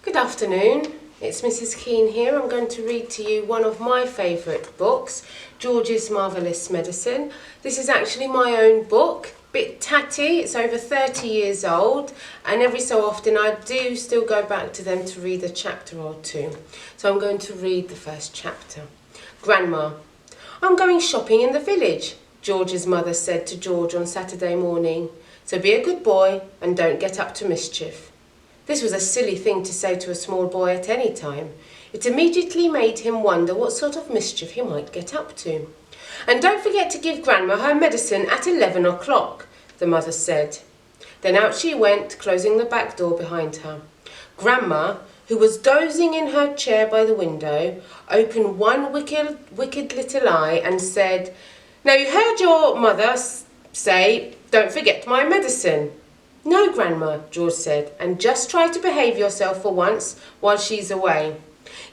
Good afternoon, it's Mrs. Keene here. I'm going to read to you one of my favourite books, George's Marvellous Medicine. This is actually my own book, bit tatty, it's over 30 years old, and every so often I do still go back to them to read a chapter or two. So I'm going to read the first chapter. Grandma. I'm going shopping in the village, George's mother said to George on Saturday morning. So be a good boy and don't get up to mischief. This was a silly thing to say to a small boy at any time. It immediately made him wonder what sort of mischief he might get up to. And don't forget to give Grandma her medicine at 11 o'clock, the mother said. Then out she went, closing the back door behind her. Grandma, who was dozing in her chair by the window, opened one wicked little eye and said, "Now you heard your mother say, don't forget my medicine." "No, Grandma," George said, "and just try to behave yourself for once while she's away."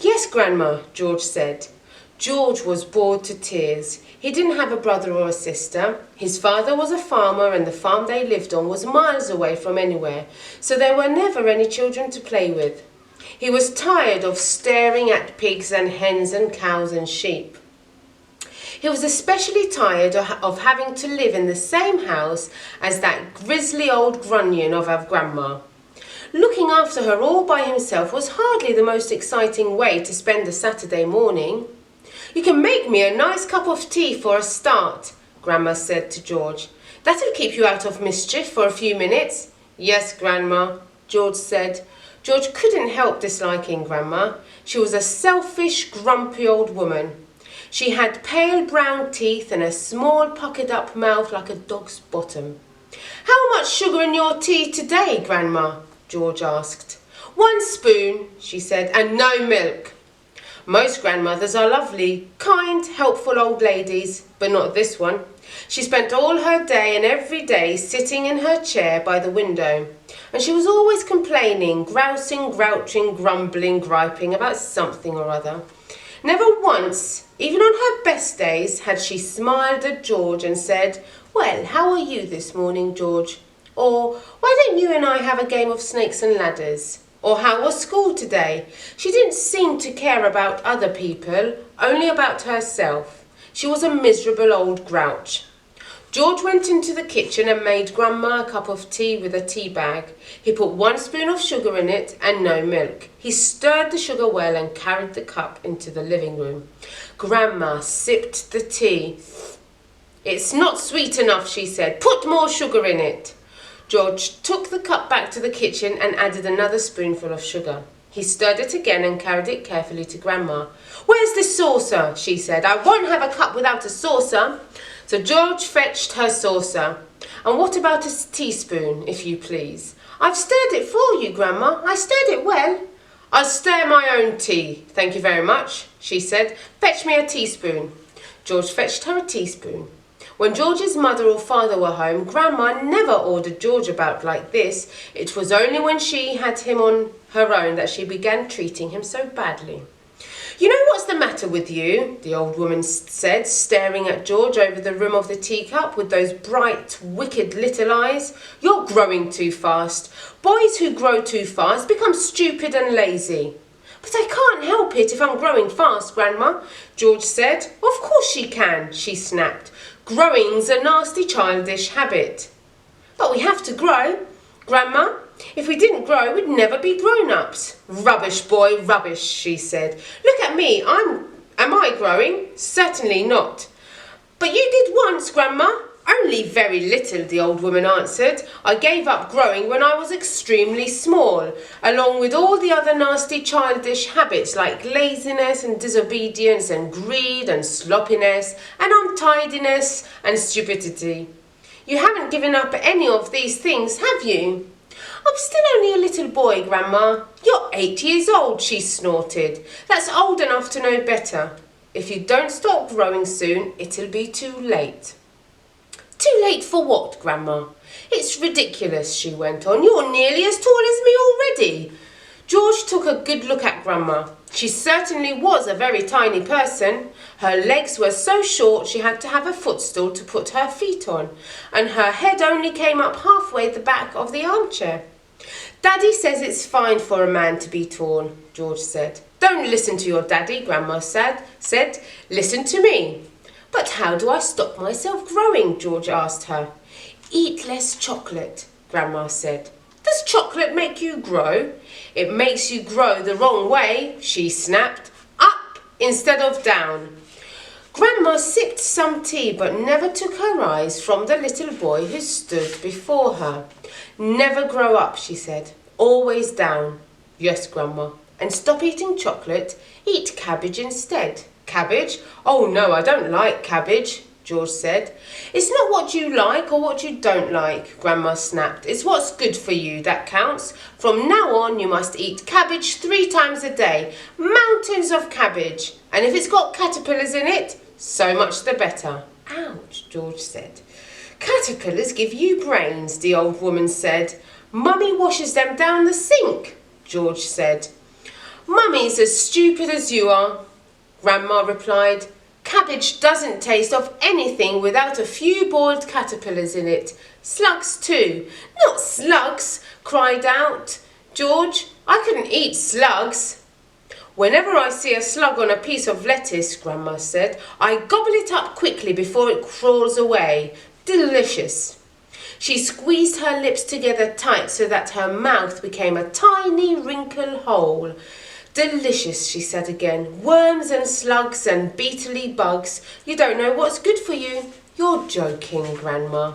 "Yes, Grandma," George said. George was bored to tears. He didn't have a brother or a sister. His father was a farmer and the farm they lived on was miles away from anywhere, so there were never any children to play with. He was tired of staring at pigs and hens and cows and sheep. He was especially tired of having to live in the same house as that grisly old grunion of a grandma. Looking after her all by himself was hardly the most exciting way to spend a Saturday morning. "You can make me a nice cup of tea for a start," Grandma said to George. "That'll keep you out of mischief for a few minutes." "Yes, Grandma," George said. George couldn't help disliking Grandma. She was a selfish, grumpy old woman. She had pale brown teeth and a small puckered-up mouth like a dog's bottom. "How much sugar in your tea today, Grandma?" George asked. "1 spoon," she said, "and no milk." Most grandmothers are lovely, kind, helpful old ladies, but not this one. She spent all her day and every day sitting in her chair by the window, and she was always complaining, grousing, grouching, grumbling, griping about something or other. Never once, even on her best days, had she smiled at George and said, "Well, how are you this morning, George?" Or, "Why don't you and I have a game of snakes and ladders?" Or, "How was school today?" She didn't seem to care about other people, only about herself. She was a miserable old grouch. George went into the kitchen and made Grandma a cup of tea with a tea bag. He put 1 spoon of sugar in it and no milk. He stirred the sugar well and carried the cup into the living room. Grandma sipped the tea. "It's not sweet enough," she said. "Put more sugar in it." George took the cup back to the kitchen and added another spoonful of sugar. He stirred it again and carried it carefully to Grandma. "Where's the saucer?" she said. "I won't have a cup without a saucer." So George fetched her saucer. "And what about a teaspoon, if you please?" "I've stirred it for you, Grandma. I stirred it well." "I'll stir my own tea, thank you very much," she said. "Fetch me a teaspoon." George fetched her a teaspoon. When George's mother or father were home, Grandma never ordered George about like this. It was only when she had him on her own that she began treating him so badly. "You know what's the matter with you?" the old woman said, staring at George over the rim of the teacup with those bright, wicked little eyes. "You're growing too fast. Boys who grow too fast become stupid and lazy." "But I can't help it if I'm growing fast, Grandma," George said. "Of course she can," she snapped. "Growing's a nasty, childish habit." "But we have to grow, Grandma. If we didn't grow, we'd never be grown-ups." "Rubbish, boy, rubbish," she said. "Look at me. Am I growing? Certainly not." "But you did once, Grandma." "Only very little," the old woman answered. "I gave up growing when I was extremely small, along with all the other nasty childish habits like laziness and disobedience and greed and sloppiness and untidiness and stupidity. You haven't given up any of these things, have you?" "I'm still only a little boy, Grandma." "You're 8 years old," she snorted. "That's old enough to know better. If you don't stop growing soon, it'll be too late." "Too late for what, Grandma?" "It's ridiculous," she went on. "You're nearly as tall as me already." George took a good look at Grandma. She certainly was a very tiny person. Her legs were so short she had to have a footstool to put her feet on, and her head only came up halfway the back of the armchair. Daddy says it's fine for a man to be torn, George said. Don't listen to your daddy, Grandma said. Listen to me. But how do I stop myself growing? George asked her. Eat less chocolate, Grandma said. Does chocolate make you grow? It makes you grow the wrong way, she snapped. Up instead of down. Grandma sipped some tea but never took her eyes from the little boy who stood before her. Never grow up, she said. Always down. Yes, Grandma. And stop eating chocolate. Eat cabbage instead. Cabbage? Oh no, I don't like cabbage, George said. It's not what you like or what you don't like, Grandma snapped. It's what's good for you that counts. From now on, you must eat cabbage 3 times a day. Mountains of cabbage. And if it's got caterpillars in it, so much the better. Ouch, George said. Caterpillars give you brains, the old woman said. Mummy washes them down the sink, George said. Mummy's as stupid as you are, Grandma replied. Cabbage doesn't taste of anything without a few boiled caterpillars in it. Slugs too. Not slugs, cried out George. I couldn't eat slugs. Whenever I see a slug on a piece of lettuce, Grandma said, I gobble it up quickly before it crawls away. Delicious. She squeezed her lips together tight so that her mouth became a tiny wrinkle hole. Delicious, she said again. Worms and slugs and beetly bugs. You don't know what's good for you. You're joking, Grandma.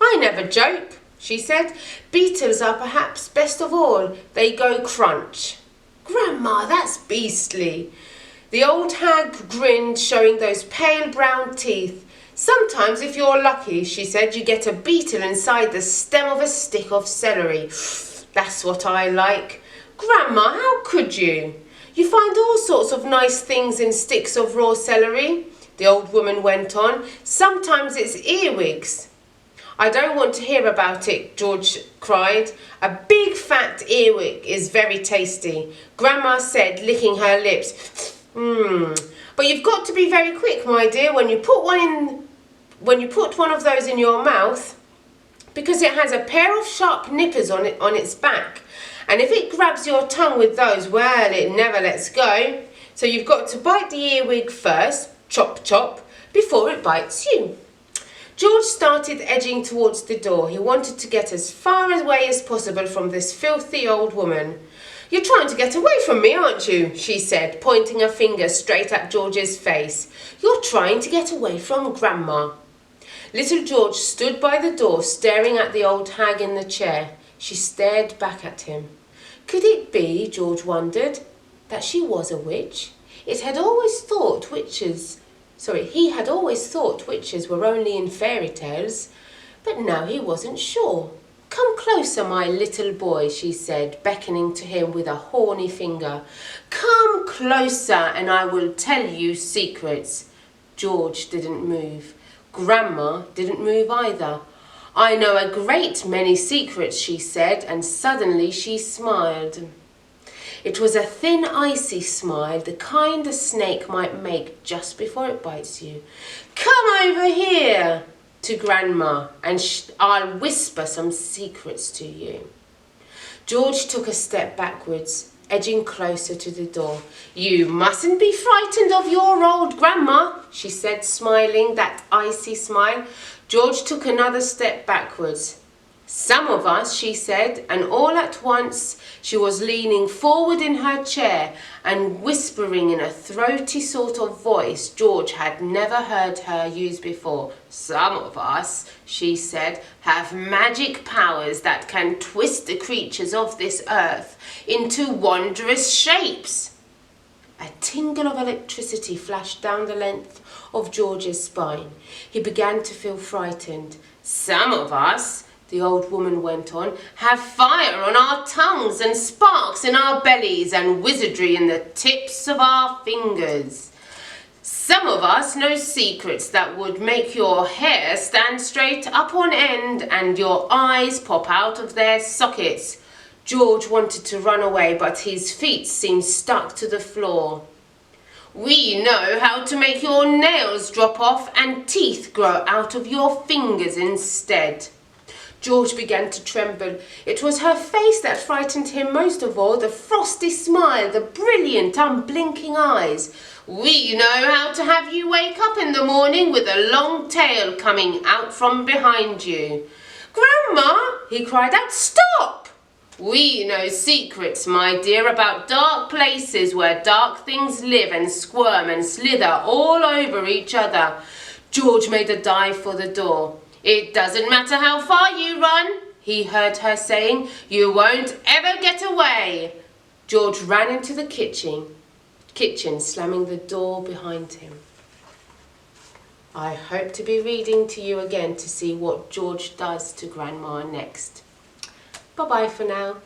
I never joke, she said. Beetles are perhaps best of all. They go crunch. Grandma, that's beastly. The old hag grinned, showing those pale brown teeth. Sometimes, if you're lucky, she said, you get a beetle inside the stem of a stick of celery. That's what I like. Grandma, how could you? You find all sorts of nice things in sticks of raw celery, the old woman went on. Sometimes it's earwigs. I don't want to hear about it, George cried. A big fat earwig is very tasty, Grandma said, licking her lips. But you've got to be very quick, my dear, when you put one of those in your mouth, because it has a pair of sharp nippers on its back. And if it grabs your tongue with those, well, it never lets go. So you've got to bite the earwig first, chop chop, before it bites you. George started edging towards the door. He wanted to get as far away as possible from this filthy old woman. You're trying to get away from me, aren't you? She said, pointing a finger straight at George's face. You're trying to get away from Grandma. Little George stood by the door, staring at the old hag in the chair. She stared back at him. Could it be, George wondered, that she was a witch? He had always thought witches were only in fairy tales, but now he wasn't sure. Come closer, my little boy, she said, beckoning to him with a horny finger. Come closer and I will tell you secrets. George didn't move. Grandma didn't move either. I know a great many secrets, she said, and suddenly she smiled. It was a thin, icy smile, the kind a snake might make just before it bites you. Come over here to Grandma, and I'll whisper some secrets to you. George took a step backwards, edging closer to the door. You mustn't be frightened of your old Grandma, she said, smiling, that icy smile. George took another step backwards. Some of us, she said, and all at once she was leaning forward in her chair and whispering in a throaty sort of voice George had never heard her use before. Some of us, she said, have magic powers that can twist the creatures of this earth into wondrous shapes. A tingle of electricity flashed down the length of George's spine. He began to feel frightened. Some of us, the old woman went on, have fire on our tongues and sparks in our bellies and wizardry in the tips of our fingers. Some of us know secrets that would make your hair stand straight up on end and your eyes pop out of their sockets. George wanted to run away, but his feet seemed stuck to the floor. We know how to make your nails drop off and teeth grow out of your fingers instead. George began to tremble. It was her face that frightened him most of all, the frosty smile, the brilliant, unblinking eyes. "We know how to have you wake up in the morning with a long tail coming out from behind you." "Grandma," he cried out, "stop!" "We know secrets, my dear, about dark places where dark things live and squirm and slither all over each other." George made a dive for the door. "It doesn't matter how far you run," he heard her saying. "You won't ever get away." George ran into the kitchen, slamming the door behind him. I hope to be reading to you again to see what George does to Grandma next. Bye-bye for now.